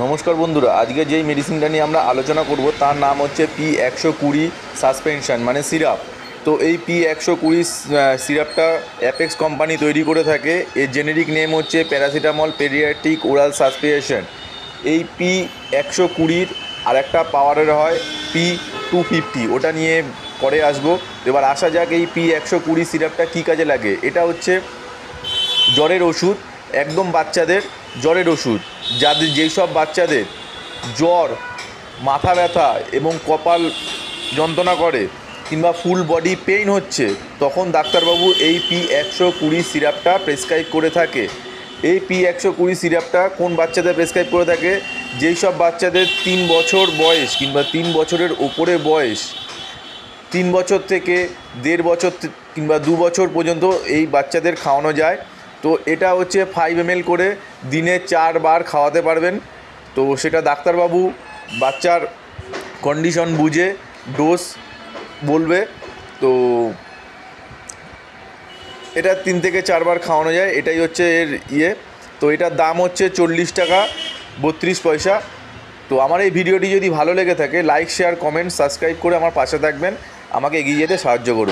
নমস্কার বন্ধুরা, আজকে যেই মেডিসিনটা নিয়ে আমরা আলোচনা করব তার নাম হচ্ছে P120 সাসপেনশন মানে সিরাপ। তো এই P120 সিরাপটা অ্যাপেক্স কোম্পানি তৈরি করে থাকে। এর জেনেরিক নেম হচ্ছে প্যারাসিটামল পেডিয়াট্রিক ওরাল সাসপেনশন। এই P120 আর একটা পাওয়ারের হয় P250, ওটা নিয়ে পরে আসবো। এবার আসা যাক এই P120 সিরাপটা কী কাজে লাগে। এটা হচ্ছে জ্বরের ওষুধ, একদম বাচ্চাদের জ্বরের ওষুধ। যেই সব বাচ্চাদের জ্বর, মাথা ব্যথা এবং কপাল যন্ত্রণা করে কিংবা ফুল বডি পেইন হচ্ছে, তখন ডাক্তারবাবু এই P120 সিরাপটা প্রেসক্রাইব করে থাকে। এই P120 সিরাপটা কোন বাচ্চাদের প্রেসক্রাইব করে থাকে? যেই সব বাচ্চাদের 3 বছর বয়স কিংবা 3 বছরের ওপরে বয়স, 3 বছর থেকে 1.5 বছর কিংবা 2 বছর পর্যন্ত এই বাচ্চাদের খাওয়ানো যায়। তো এটা হচ্ছে 5 ml করে দিনে 4 বার খাওয়াতে পারবেন। তো সেটা ডাক্তারবাবু বাচ্চার কন্ডিশন বুঝে ডোজ বলবে। তো এটা 3 থেকে 4 বার খাওয়ানো যায়, এটাই হচ্ছে এর ইয়ে। তো এটার দাম হচ্ছে 40 টাকা 32 পয়সা। তো আমার এই ভিডিওটি যদি ভালো লেগে থাকে, লাইক, শেয়ার, কমেন্ট, সাবস্ক্রাইব করে আমার পাশে থাকবেন, আমাকে এগিয়ে যেতে সাহায্য করুন।